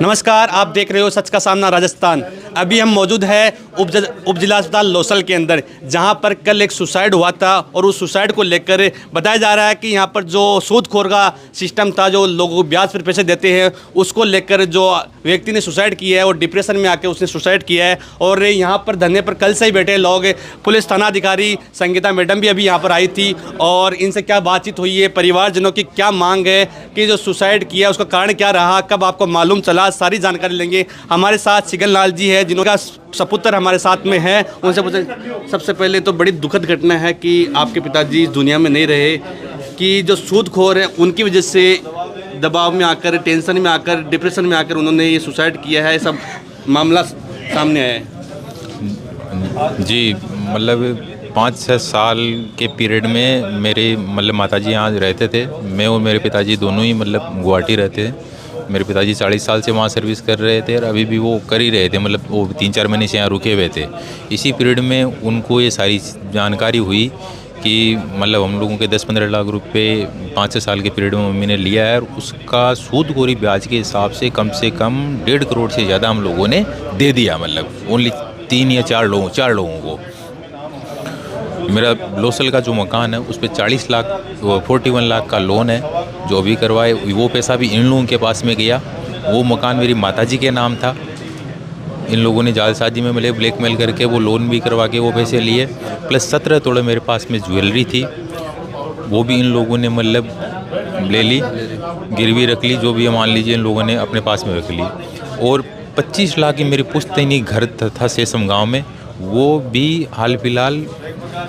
नमस्कार, आप देख रहे हो सच का सामना राजस्थान। अभी हम मौजूद है उप जिला अस्पताल लोसल के अंदर, जहां पर कल एक सुसाइड हुआ था और उस सुसाइड को लेकर बताया जा रहा है कि यहां पर जो सूदखोर का सिस्टम था, जो लोगों को ब्याज पर पैसे देते हैं, उसको लेकर जो व्यक्ति ने सुसाइड किया है और डिप्रेशन में आकर उसने सुसाइड किया है। और यहाँ पर धरने पर कल से ही बैठे लोग, पुलिस थानाधिकारी संगीता मैडम भी अभी यहाँ पर आई थी और इनसे क्या बातचीत हुई है, परिवारजनों की क्या मांग है कि जो सुसाइड किया उसका कारण क्या रहा, कब आपको मालूम चला, सारी जानकारी लेंगे। हमारे साथ सिगल लाल जी है, जिनका सपुत्र हमारे साथ में है। उनसे पूछे, सबसे पहले तो बड़ी दुखद घटना है कि आपके पिताजी इस दुनिया में नहीं रहे, कि जो सूदखोर है उनकी वजह से दबाव में आकर, टेंशन में आकर, डिप्रेशन में आकर उन्होंने ये सुसाइड किया है। सब मामला सामने आया है जी। मतलब 5-6 साल के पीरियड में मेरे माताजी यहाँ रहते थे। मैं और मेरे पिताजी दोनों ही गुवाहाटी रहते थे। मेरे पिताजी 40 साल से वहाँ सर्विस कर रहे थे और अभी भी वो कर ही रहे थे। वो 3-4 महीने से यहाँ रुके हुए थे। इसी पीरियड में उनको ये सारी जानकारी हुई कि हम लोगों के 10-15 लाख रुपए 5-6 साल के पीरियड में मम्मी ने लिया है और उसका सूदखोरी ब्याज के हिसाब से कम 1.5 करोड़ से ज़्यादा हम लोगों ने दे दिया। ओनली 3 या 4 लोगों को। मेरा लोसल का जो मकान है उस पर 41 लाख का लोन है जो अभी करवाए। वो पैसा भी इन लोगों के पास में गया। वो मकान मेरी माताजी के नाम था। इन लोगों ने जालसाजी में ब्लैकमेल करके वो लोन भी करवा के वो पैसे लिए। प्लस 17 तोड़े मेरे पास में ज्वेलरी थी, वो भी इन लोगों ने ले ली, गिरवी रख ली, जो भी मान लीजिए इन लोगों ने अपने पास में रख ली। और 25 लाख की मेरी पुश्तैनी घर था सेसम गांव में, वो भी हाल फिलहाल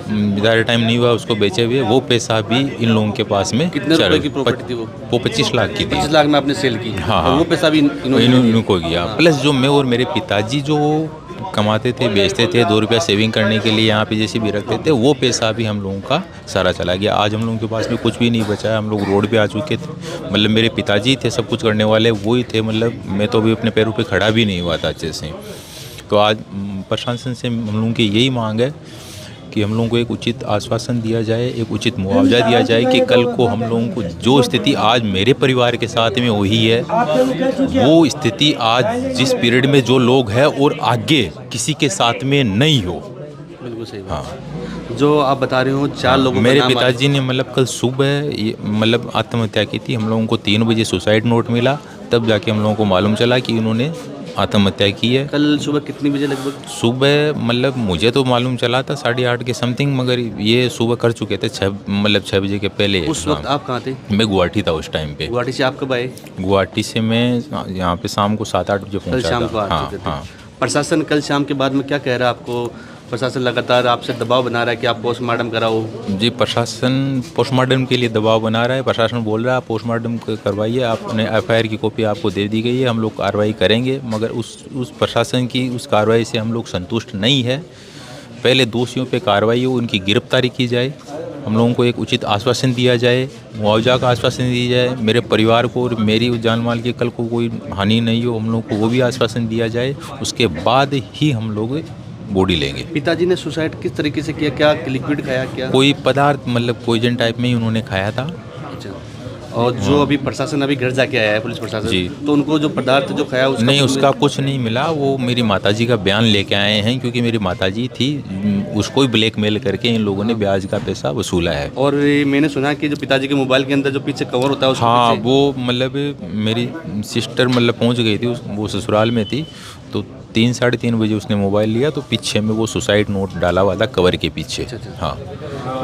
ज़्यादा टाइम नहीं हुआ उसको बेचे हुए। वो पैसा भी इन लोगों के पास में। कितने रुपए की प्रॉपर्टी थी वो? 25 लाख की थी। 25 लाख में आपने सेल की? हाँ। वो पैसा भी इनको गया। प्लस जो मैं और मेरे पिताजी जो कमाते थे, बेचते थे, 2 रुपया सेविंग करने के लिए यहाँ पे जैसे भी रखते थे, वो पैसा भी हम लोगों का सारा चला गया। आज हम लोगों के पास में कुछ भी नहीं बचा है। हम लोग रोड पे आ चुके थे। मेरे पिताजी थे सब कुछ करने वाले, वो ही थे। मैं तो अभी अपने पैरों पे खड़ा भी नहीं हुआ था अच्छे से। तो आज प्रशासन से हम लोगों की यही मांग है कि हम लोगों को एक उचित आश्वासन दिया जाए, एक उचित मुआवजा दिया जाए कि कल को हम लोगों को जो स्थिति आज मेरे परिवार के साथ में हुई है, वो स्थिति आज जिस पीरियड में जो लोग हैं और आगे किसी के साथ में नहीं हो। बिल्कुल सही। हाँ, जो आप बता रहे हो 4 लोगों मेरे पिताजी ने कल सुबह आत्महत्या की थी। हम लोगों को 3 बजे सुसाइड नोट मिला, तब जाके हम लोगों को मालूम चला कि उन्होंने आत्महत्या की है। कल सुबह कितनी बजे लगभग? सुबह मुझे तो मालूम चला था 8:30 के समथिंग, मगर ये सुबह कर चुके थे 6 बजे के पहले। उस वक्त आप कहाँ थे? मैं गुवाहाटी था उस टाइम पे। गुवाहाटी से आप कब आए? गुवाहाटी से मैं यहाँ पे शाम को 7-8 बजे पहुँचा शाम को था। हाँ। प्रशासन कल शाम के बाद में क्या कह रहा है आपको? प्रशासन लगातार आपसे दबाव बना रहा है कि आप पोस्टमार्टम कराओ। जी, प्रशासन पोस्टमार्टम के लिए दबाव बना रहा है। प्रशासन बोल रहा है आप पोस्टमार्टम करवाइए, आपने FIR की कॉपी आपको दे दी गई है, हम लोग कार्रवाई करेंगे। मगर उस प्रशासन की उस कार्रवाई से हम लोग संतुष्ट नहीं है। पहले दोषियों पे कार्रवाई हो, उनकी गिरफ्तारी की जाए, हम लोगों को एक उचित आश्वासन दिया जाए, मुआवजा का आश्वासन दिया जाए। मेरे परिवार को और मेरी जान माल की कल को कोई हानि नहीं हो, हम लोग को वो भी आश्वासन दिया जाए। उसके बाद ही हम लोग बॉडी लेंगे। पिताजी ने सुसाइड किस तरीके से किया? क्या लिक्विड खाया? क्या कोई पदार्थ पॉइजन टाइप में ही उन्होंने खाया था। अच्छा। और जो अभी प्रशासन अभी घर जाके आया है, पुलिस प्रशासन जी, तो उनको जो पदार्थ जो खाया उसका कुछ नहीं मिला। वो मेरी माताजी का बयान लेके आए हैं, क्योंकि मेरी माताजी थी, उसको ही ब्लैकमेल करके इन लोगों ने ब्याज का पैसा वसूला है। और मैंने सुना कि जो पिताजी के मोबाइल के अंदर जो पीछे कवर होता है, हाँ, वो मेरी सिस्टर पहुँच गई थी, वो ससुराल में थी, तो 3-3:30 बजे उसने मोबाइल लिया, तो पीछे में वो सुसाइड नोट डाला हुआ था कवर के पीछे। अच्छा। हाँ,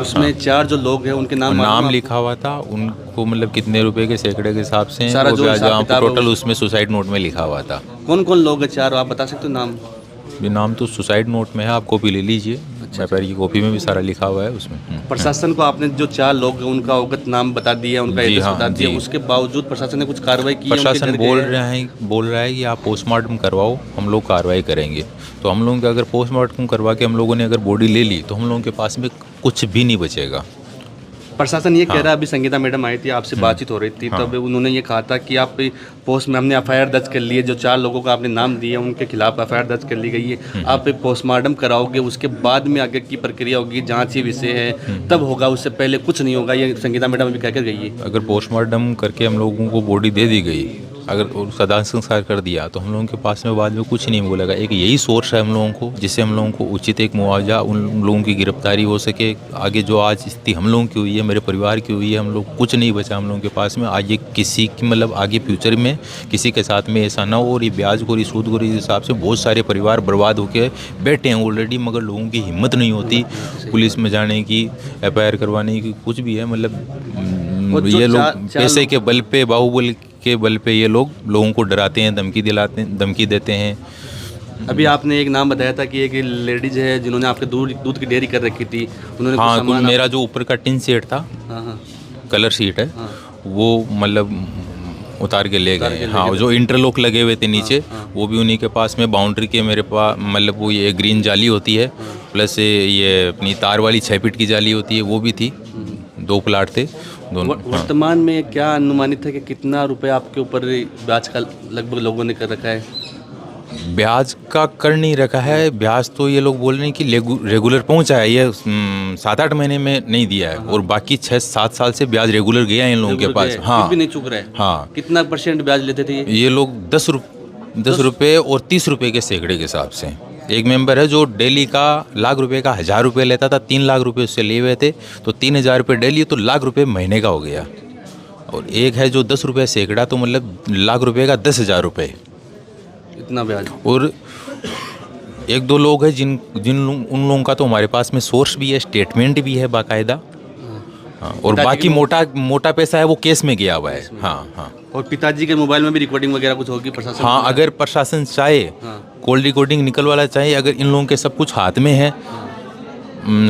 उसमें 4 जो लोग हैं उनके नाम लिखा हुआ था, उनको कितने रुपए के सैकड़े के हिसाब से सारा जो टोटल उसमें सुसाइड नोट में लिखा हुआ था। कौन कौन लोग हैं 4? आप बता सकते हो नाम? नाम तो सुसाइड नोट में है, आप कॉपी ले लीजिए। FIR की कॉपी में भी सारा लिखा हुआ है उसमें। प्रशासन को आपने जो 4 लोग हैं उनका अवगत नाम बता दिया, उनका एड्रेस बता दिया, उसके बावजूद प्रशासन ने कुछ कार्रवाई की? प्रशासन बोल रहा है कि आप पोस्टमार्टम करवाओ, हम लोग कार्रवाई करेंगे। तो हम लोगों के अगर पोस्टमार्टम करवा के हम लोगों ने अगर बॉडी ले ली, तो हम लोगों के पास में कुछ भी नहीं बचेगा। प्रशासन ये कह रहा है, अभी संगीता मैडम आई थी, आपसे बातचीत हो रही थी, तब उन्होंने ये कहा था कि आप पोस्ट में हमने FIR दर्ज कर ली है, जो 4 लोगों का आपने नाम दिया उनके खिलाफ FIR दर्ज कर ली गई है, आप पोस्टमार्टम कराओगे, उसके बाद में आगे की प्रक्रिया होगी, जांच ही विषय है, तब होगा, उससे पहले कुछ नहीं होगा। ये संगीता मैडम अभी कह कर गई है। अगर पोस्टमार्टम करके हम लोगों को बॉडी दे दी गई, अगर उसका दाह संस्कार कर दिया तो हम लोगों के पास में बाद में कुछ नहीं बोलेगा। एक यही सोर्स है हम लोगों को, जिससे हम लोगों को उचित एक मुआवजा, उन लोगों की गिरफ्तारी हो सके। आगे जो आज स्थिति हम लोगों की हुई है, मेरे परिवार की हुई है, हम लोग कुछ नहीं बचा हम लोगों के पास में। आज ये किसी की मतलब आगे फ्यूचर में किसी के साथ में ऐसा ना हो। और ये ब्याज खोरी सूद खोरी के हिसाब से बहुत सारे परिवार बर्बाद होकर बैठे हैं ऑलरेडी, मगर लोगों की हिम्मत नहीं होती पुलिस में जाने की, FIR करवाने की, कुछ भी है। मतलब ये लोग पैसे के बल पे, बाहुबल के बल पे ये लोगों को डराते हैं, धमकी देते हैं। अभी आपने एक नाम बताया था कि एक लेडीज है जिन्होंने आपके दूध की डेयरी कर रखी थी, उन्होंने कुछ हाँ, सामान मेरा जो ऊपर का टिन सेट था, कलर शीट है, वो मतलब उतार के ले गए। हाँ, जो इंटरलॉक लगे हुए थे नीचे, वो भी उन्हीं के पास में। बाउंड्री के मेरे पास मतलब वो ये ग्रीन जाली होती है, प्लस ये अपनी तार वाली 6 फीट की जाली होती है, वो भी थी। 2 प्लाट थे दोनों। वर्तमान में क्या अनुमानित है कि कितना रुपए आपके ऊपर ब्याज का लगभग लोगों ने कर रखा है? ब्याज का कर नहीं रखा है। ब्याज तो ये लोग बोल रहे हैं कि रेगुलर पहुंचा है, ये 7-8 महीने में नहीं दिया है। और बाकी 6-7 साल से ब्याज रेगुलर गया है इन लोगों के पास। हाँ, भी नहीं चुक रहा है। हाँ, कितना % ब्याज लेते थे ये लोग? 10 रुपये और 30 रुपये के सैकड़े के हिसाब से। एक मेंबर है जो डेली का ₹1,00,000 का 1,000 रुपये लेता था, 3 लाख रुपये उससे लिए हुए थे, तो 3,000 रुपये डेली, तो ₹1,00,000 महीने का हो गया। और एक है जो 10 रुपये सैकड़ा, तो मतलब ₹1,00,000 का 10,000 रुपये, इतना ब्याज। और 1-2 लोग हैं उन लोगों का तो हमारे पास में सोर्स भी है, स्टेटमेंट भी है बाकायदा। हाँ, और बाकी मोटा पैसा है वो केस में गया हुआ है। हाँ हाँ। और पिताजी के मोबाइल में भी रिकॉर्डिंग वगैरह कुछ होगी प्रशासन? हाँ, अगर प्रशासन चाहे, कॉल रिकॉर्डिंग निकलवाना चाहे, अगर इन लोगों के सब कुछ हाथ में है,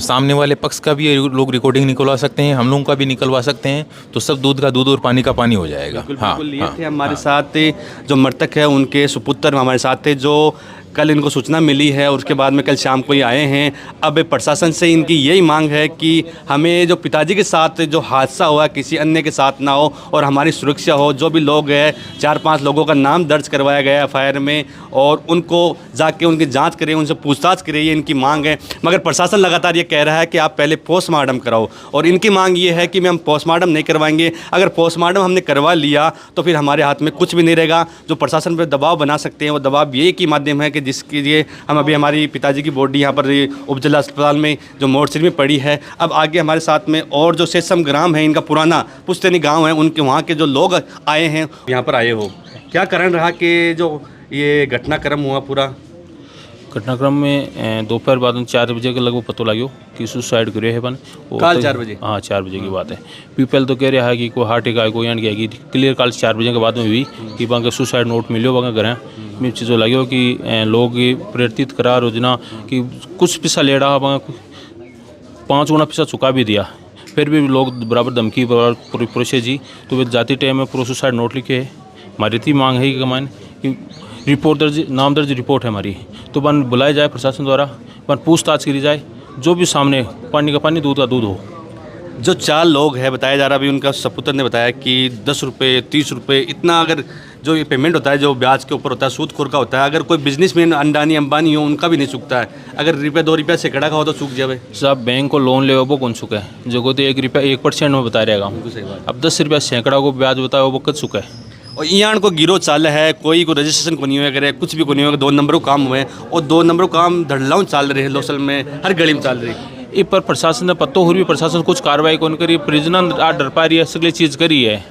सामने वाले पक्ष का भी लोग रिकॉर्डिंग निकलवा सकते हैं, हम लोगों का भी निकलवा सकते हैं, तो सब दूध का दूध और पानी का पानी हो जाएगा। बिल्कुल ये थे हमारे साथ जो मृतक है, उनके सुपुत्र हमारे साथ थे, जो कल इनको सूचना मिली है और उसके बाद में कल शाम को ही आए हैं। अब प्रशासन से इनकी यही मांग है कि हमें जो पिताजी के साथ जो हादसा हुआ किसी अन्य के साथ ना हो और हमारी सुरक्षा हो। जो भी लोग हैं, 4-5 लोगों का नाम दर्ज करवाया गया है FIR में, और उनको जाके उनकी जांच करें, उनसे पूछताछ करें, ये इनकी मांग है। मगर प्रशासन लगातार ये कह रहा है कि आप पहले पोस्टमार्टम कराओ, और इनकी मांग ये है कि हम पोस्टमार्टम नहीं करवाएंगे। अगर पोस्टमार्टम हमने करवा लिया तो फिर हमारे हाथ में कुछ भी नहीं रहेगा। जो प्रशासन पर दबाव बना सकते हैं वो दबाव यही की माध्यम है कि जिसके लिए हम अभी हमारी पिताजी की बॉडी यहाँ पर उप जिला अस्पताल में जो मोर्चरी में पड़ी है। अब आगे हमारे साथ में और जो शेषम ग्राम है, इनका पुराना पुश्तैनी गांव है, उनके वहाँ के जो लोग आए हैं, यहाँ पर आए हो, क्या कारण रहा कि जो ये घटनाक्रम हुआ? पूरा घटनाक्रम में दोपहर बाद 4 बजे के लगभग पता लगे कि सुसाइड करे है बन। कल 4 बजे? हाँ, 4 बजे की बात है। पीपल तो कह रहा है कि कोई हार्ट अटैक कोई एंड कि क्लियर कल 4 बजे के बाद में हुई कि वहाँ के सुसाइड नोट मिलो वहाँ घर में चीज़ों लगे कि लोग प्रेरित करा रोजना कि कुछ पैसा ले रहा वहाँ 5 गुना पैसा चुका भी दिया, फिर भी लोग बराबर धमकी पुरुषे जी। तो वे जाती टाइम में पूरा सुसाइड नोट लिखे है। हमारी इतनी मांग है कि कमान कि रिपोर्ट दर्ज, नाम दर्ज रिपोर्ट है हमारी, तो बन बुलाया जाए प्रशासन द्वारा, बन पूछताछ करी जाए, जो भी सामने पानी का पानी दूध का दूध हो। जो 4 लोग हैं बताया जा रहा, अभी उनका सपुत्र ने बताया कि 10 रुपये 30 रुपये इतना अगर जो ये पेमेंट होता है जो ब्याज के ऊपर होता है, सूदखोर का होता है। अगर कोई बिजनेसमैन अडानी अंबानी हो, उनका भी नहीं चुकता है। अगर ₹1-2 सैकड़ा का हो तो चूक जाए। साहब बैंक को लोन ले वो कौन चुका है? जो को तो ₹1 में बता रहेगा। अब ₹10 सैकड़ा को ब्याज बताया वो कद चुका है। और यहाँ को गिरो चाल है, कोई रजिस्ट्रेशन को नहीं हुआ करे, कुछ भी को नहीं हुआ, 2 नंबर को काम हुए, और 2 नंबर को काम धड़लाऊं चल रहे हैं लोसल में, हर गली में चल रही है। इस पर प्रशासन ने पत्तो हो रही, प्रशासन कुछ कार्रवाई कौन करी, परिजन डर पा रही है, सगली चीज़ करी है।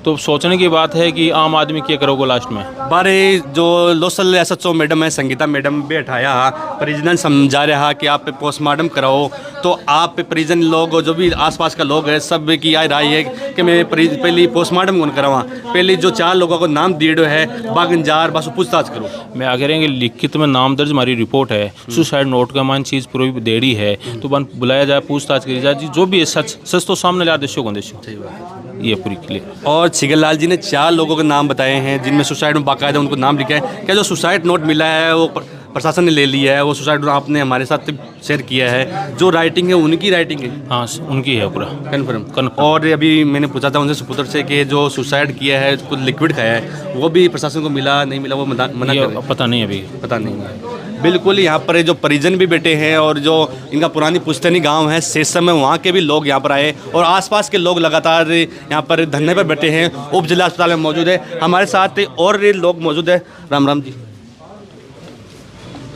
तो सोचने की बात है कि आम आदमी क्या करोगे लास्ट में। बारे जो लोसल SHO मैडम है, संगीता मैडम बैठाया, परिजन समझा रहा कि आप पोस्टमार्टम कराओ, तो आप परिजन लोग जो भी आसपास का लोग है सब की राय है कि मैं पहले पोस्टमार्टम कौन करावा, पहले जो 4 लोगों को नाम दिए है बागंजार बस पूछताछ करो। मैं आगे रहेंगे लिखित में नाम दर्ज हमारी रिपोर्ट है, सुसाइड नोट का मान चीज़ पूरी दे रही है, तो बन बुलाया जाए, पूछताछ करी जाए, जो भी है सच तो सामने ला देशों को देशों। सही बात है, ये पूरी क्लियर। और छिगल लाल जी ने 4 लोगों के नाम बताए हैं जिनमें सुसाइड में बाकायदा उनको नाम लिखा है। क्या जो सुसाइड नोट मिला है वो प्रशासन ने ले लिया है? वो सुसाइड नोट आपने हमारे साथ शेयर किया है, जो राइटिंग है उनकी राइटिंग है? हाँ, उनकी है पूरा कन्फर्म। और अभी मैंने पूछा था उनसे सुपुत्र से कि जो सुसाइड किया है, कुछ लिक्विड खाया है, वो भी प्रशासन को मिला नहीं मिला, वो मना कर पता नहीं, अभी पता नहीं। बिल्कुल, यहाँ पर जो परिजन भी बैठे हैं और जो इनका पुरानी पुश्तैनी गांव है सेसम में, वहाँ के भी लोग यहाँ पर आए और आसपास के लोग लगातार यहाँ पर धरने पर बैठे हैं। उप जिला अस्पताल में मौजूद है। हमारे साथ और लोग मौजूद है। राम राम जी।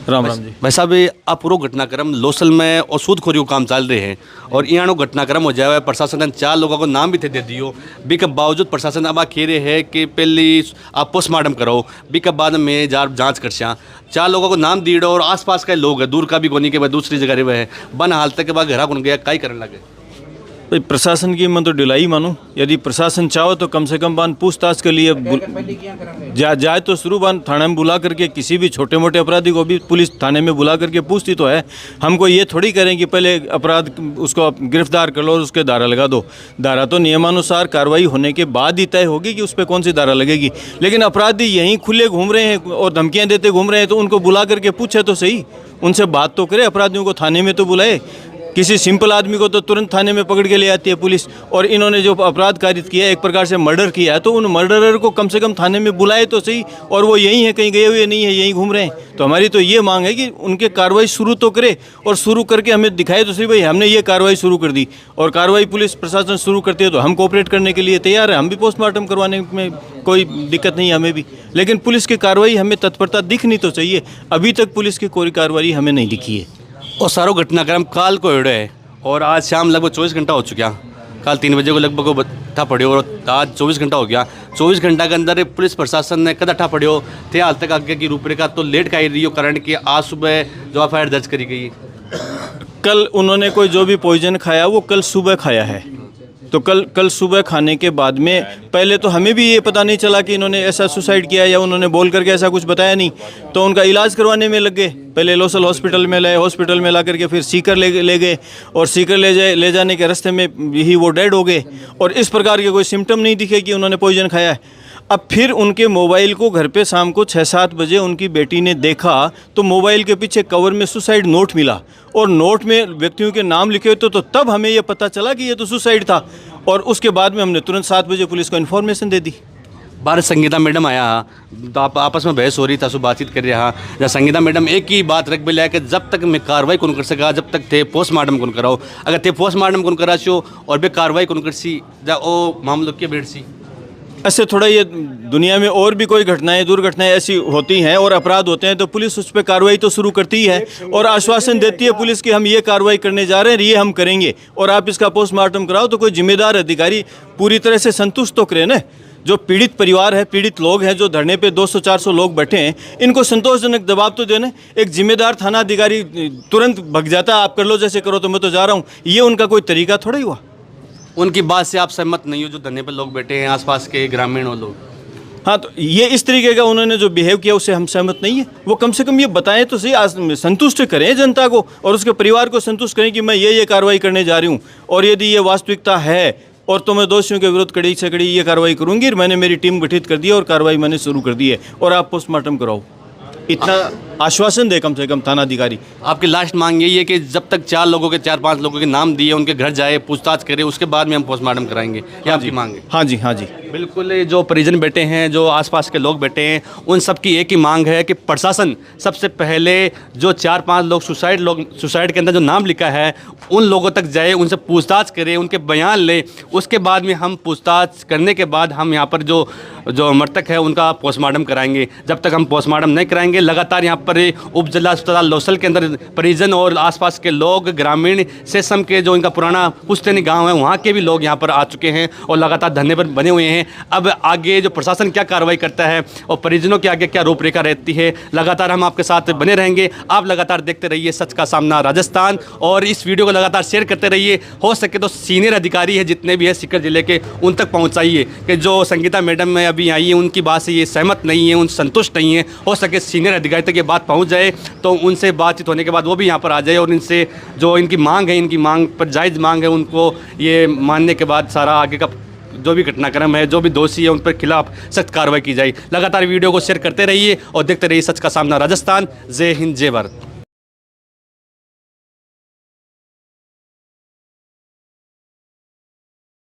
राम राम जी। भाई साहब, આ પૂરો ઘટનાક્રમ લોસલ में और सूदखोरी को काम चल रहे हैं और यहाँ घटनाक्रम हो जाए, प्रशासन ने 4 लोगों को नाम भी थे दे दियो, बी के बावजूद प्रशासन अब कह रहे हैं कि पहले आप पोस्टमार्टम करो, बी के बाद में जांच कर छा। 4 लोगों को नाम दीड़ो और आसपास के लोग है, दूर का भी कोनी के बाद दूसरी जगह रहे है, बन हालत के बाद घर कौन गया कई करने लगे। भाई प्रशासन की मैं तो ढिलाई मानूं। यदि प्रशासन चाहो तो कम से कम बान पूछताछ के लिए जाए तो शुरू बान थाने में बुला करके किसी भी छोटे मोटे अपराधी को भी पुलिस थाने में बुला करके पूछती तो है। हमको ये थोड़ी करें कि पहले अपराध उसको गिरफ्तार कर लो और उसके धारा लगा दो। धारा तो नियमानुसार कार्रवाई होने के बाद ही तय होगी कि उस पर कौन सी धारा लगेगी। लेकिन अपराधी यहीं खुले घूम रहे हैं और धमकियाँ देते घूम रहे हैं, तो उनको बुला करके पूछे तो सही, उनसे बात तो करे। अपराधियों को थाने में तो बुलाए, किसी सिंपल आदमी को तो तुरंत थाने में पकड़ के ले आती है पुलिस। और इन्होंने जो अपराध कारित किया, एक प्रकार से मर्डर किया है, तो उन मर्डरर को कम से कम थाने में बुलाए तो सही। और वो यहीं है, कहीं गए हुए नहीं है, यहीं घूम रहे हैं। तो हमारी तो ये मांग है कि उनके कार्रवाई शुरू तो करे और शुरू करके हमें दिखाए तो सही, भाई हमने ये कार्रवाई शुरू कर दी। और कार्रवाई पुलिस प्रशासन शुरू करती है तो हम कोऑपरेट करने के लिए तैयार है। हम भी पोस्टमार्टम करवाने में कोई दिक्कत नहीं है हमें भी, लेकिन पुलिस की कार्रवाई हमें तत्परता दिखनी तो चाहिए। अभी तक पुलिस की कोई कार्रवाई हमें नहीं दिखी है। और सारो घटनाक्रम काल को एड़ो है और आज शाम लगभग 24 घंटा हो चुका। कल 3 बजे को लगभग वो ठा पड़ियो और आज 24 घंटा हो गया। 24 घंटा के अंदर पुलिस प्रशासन ने कदा ठा पड़ियो थे हाल तक आगे की रूपरेखा तो लेट का रही हो, कारण कि आज सुबह जो एफ दर्ज करी गई। कल उन्होंने कोई जो भी पॉइजन खाया वो कल सुबह खाया है, तो कल सुबह खाने के बाद में पहले तो हमें भी ये पता नहीं चला कि इन्होंने ऐसा सुसाइड किया या उन्होंने बोल करके ऐसा कुछ बताया नहीं। तो उनका इलाज करवाने में लग गए। पहले लोसल हॉस्पिटल में लाए, हॉस्पिटल में ला करके फिर सीकर ले गए और सीकर ले जाने के रास्ते में ही वो डेड हो गए। और इस प्रकार के कोई सिम्टम नहीं दिखे कि उन्होंने पॉइजन खाया है। अब फिर उनके मोबाइल को घर पे शाम को 6-7 बजे उनकी बेटी ने देखा तो मोबाइल के पीछे कवर में सुसाइड नोट मिला और नोट में व्यक्तियों के नाम लिखे तो तब हमें यह पता चला कि ये तो सुसाइड था। और उसके बाद में हमने तुरंत 7 बजे पुलिस को इन्फॉर्मेशन दे दी। बाहर संगीता मैडम आया तो आप आपस में बहस हो रही था, सो बातचीत कर रहा जहाँ संगीता मैडम एक ही बात रख बिला कि जब तक मैं कार्रवाई कौन कर सका, जब तक थे पोस्टमार्टम कौन कराओ, अगर थे पोस्टमार्टम कौन करा छो और बे कार्रवाई कौन कर सी जा ओ मामलों के बेट सी। ऐसे थोड़ा ये दुनिया में और भी कोई घटनाएं दुर्घटनाएं ऐसी होती हैं और अपराध होते हैं तो पुलिस उस पर कार्रवाई तो शुरू करती ही है और आश्वासन देती है पुलिस कि हम ये कार्रवाई करने जा रहे हैं, ये हम करेंगे और आप इसका पोस्टमार्टम कराओ। तो कोई जिम्मेदार अधिकारी पूरी तरह से संतुष्ट तो करे ना। जो पीड़ित परिवार है, पीड़ित लोग हैं, जो धरने पे 200-400 लोग बैठे हैं, इनको संतोषजनक जवाब तो देना। एक जिम्मेदार थाना अधिकारी तुरंत भग जाता है, आप कर लो जैसे करो तो मैं तो जा रहा हूँ, ये उनका कोई तरीका थोड़ा ही हुआ। उनकी बात से आप सहमत नहीं हो जो धरने पे लोग बैठे हैं, आसपास के ग्रामीण और लोग? हाँ, तो ये इस तरीके का उन्होंने जो बिहेव किया उससे हम सहमत नहीं है। वो कम से कम ये बताएं तो सही, संतुष्ट करें जनता को और उसके परिवार को संतुष्ट करें कि मैं ये कार्रवाई करने जा रही हूँ और यदि ये वास्तविकता है और तो मैं दोषियों के विरुद्ध कड़ी से कड़ी ये कार्रवाई करूँगी और मैंने मेरी टीम गठित कर दी है और कार्रवाई मैंने शुरू कर दी है और आप पोस्टमार्टम कराओ, इतना आश्वासन दे कम से कम थाना अधिकारी। आपकी लास्ट मांग यही है कि जब तक 4 लोगों के 4-5 लोगों के नाम दिए, उनके घर जाए, पूछताछ करे, उसके बाद में हम पोस्टमार्टम कराएंगे, ये आपकी मांग है? हाँ जी, हाँ जी, बिल्कुल। जो परिजन बैठे हैं, जो आसपास के लोग बैठे हैं, उन सब की एक ही मांग है कि प्रशासन सबसे पहले जो 4-5 लोग सुसाइड के अंदर जो नाम लिखा है उन लोगों तक जाए, उनसे पूछताछ करे, उनके बयान ले, उसके बाद में हम पूछताछ करने के बाद हम यहाँ पर जो मृतक है उनका पोस्टमार्टम कराएंगे। जब तक हम पोस्टमार्टम नहीं कराएंगे, लगातार यहाँ पर उप जिला अस्पताल लोसल के अंदर परिजन और आसपास के लोग, ग्रामीण सेसम के जो इनका पुराना पुश्तैनी गांव है, वहाँ के भी लोग यहाँ पर आ चुके हैं और लगातार धरने पर बने हुए हैं। अब आगे जो प्रशासन क्या कार्रवाई करता है और परिजनों के आगे क्या रूपरेखा रहती है, लगातार हम आपके साथ बने रहेंगे। आप लगातार देखते रहिए सच का सामना राजस्थान और इस वीडियो को लगातार शेयर करते रहिए। हो सके तो सीनियर अधिकारी है जितने भी है सीकर जिले के, उन तक पहुँचाइए कि जो संगीता मैडम में अभी आई है उनकी बात से ये सहमत नहीं है, उन संतुष्ट नहीं है। हो सके सीनियर अधिकारी तक ये बात पहुँच जाए तो उनसे बातचीत होने के बाद वो भी यहाँ पर आ जाए और इनसे जो इनकी मांग है, इनकी मांग पर जायज़ मांग है, उनको ये मानने के बाद सारा आगे का जो भी घटनाक्रम है, जो भी दोषी है, उन पर खिलाफ सख्त कार्रवाई की जाए। लगातार वीडियो को शेयर करते रहिए और देखते रहिए सच का सामना राजस्थान। जय हिंद, जय भारत।